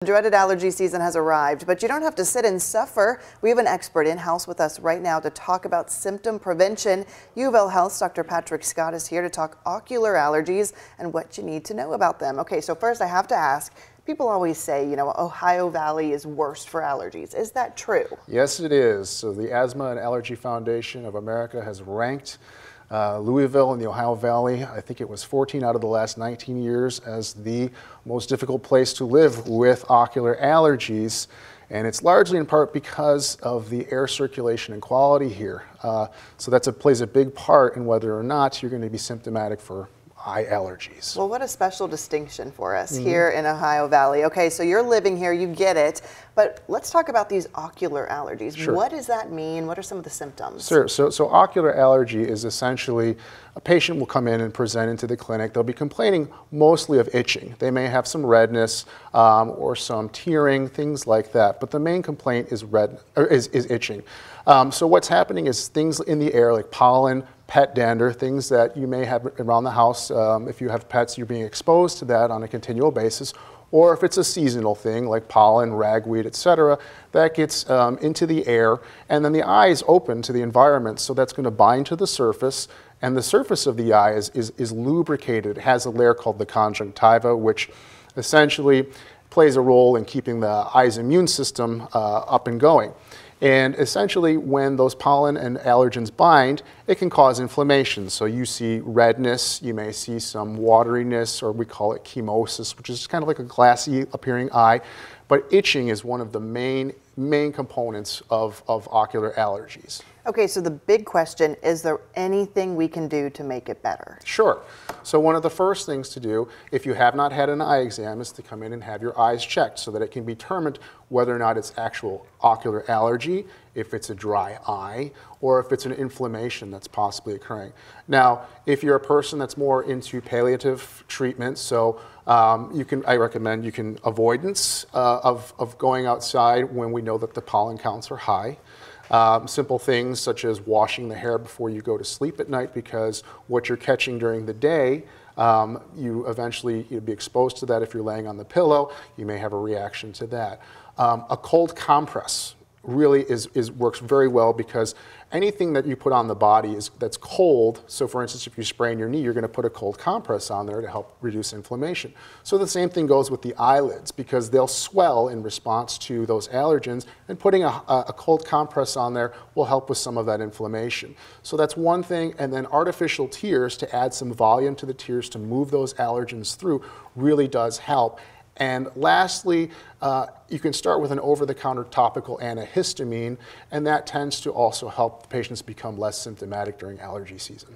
The dreaded allergy season has arrived, but you don't have to sit and suffer. We have an expert in-house with us right now to talk about symptom prevention. UofL Health's Dr. Patrick Scott is here to talk ocular allergies and what you need to know about them. Okay, so first I have to ask, people always say, Ohio Valley is worst for allergies. Is that true? Yes, it is. So the Asthma and Allergy Foundation of America has ranked Louisville in the Ohio Valley, I think it was 14 out of the last 19 years, as the most difficult place to live with ocular allergies. And it's largely in part because of the air circulation and quality here. So that plays a big part in whether or not you're going to be symptomatic for eye allergies. Well, what a special distinction for us here in Ohio Valley. Okay, so you're living here, you get it, but let's talk about these ocular allergies. Sure. What does that mean? What are some of the symptoms? Sure. So ocular allergy is essentially a patient will come in and present into the clinic. They'll be complaining mostly of itching. They may have some redness or some tearing, things like that. But the main complaint is itching. So what's happening is things in the air like pollen, pet dander, things that you may have around the house. If you have pets, you're being exposed to that on a continual basis. Or if it's a seasonal thing like pollen, ragweed, etc., that gets into the air, and then the eye is open to the environment, so that's going to bind to the surface, and the surface of the eye is lubricated. It has a layer called the conjunctiva, which essentially plays a role in keeping the eye's immune system up and going. And essentially, when those pollen and allergens bind, it can cause inflammation. So you see redness, you may see some wateriness, or we call it chemosis, which is kind of like a glassy appearing eye. But itching is one of the main components of ocular allergies. Okay, so the big question, is there anything we can do to make it better? Sure. So one of the first things to do, if you have not had an eye exam, is to come in and have your eyes checked so that it can be determined whether or not it's actual ocular allergy, if it's a dry eye, or if it's an inflammation that's possibly occurring. Now, if you're a person that's more into palliative treatment, so I recommend avoidance of going outside when we know that the pollen counts are high. Simple things such as washing the hair before you go to sleep at night, because what you're catching during the day, you'll be exposed to that if you're laying on the pillow. You may have a reaction to that. A cold compress really works very well, because anything that you put on the body that's cold, so for instance, if you sprain your knee, you're going to put a cold compress on there to help reduce inflammation. So the same thing goes with the eyelids, because they'll swell in response to those allergens, and putting a cold compress on there will help with some of that inflammation. So that's one thing, and then artificial tears to add some volume to the tears to move those allergens through really does help. And lastly, you can start with an over-the-counter topical antihistamine, and that tends to also help patients become less symptomatic during allergy season.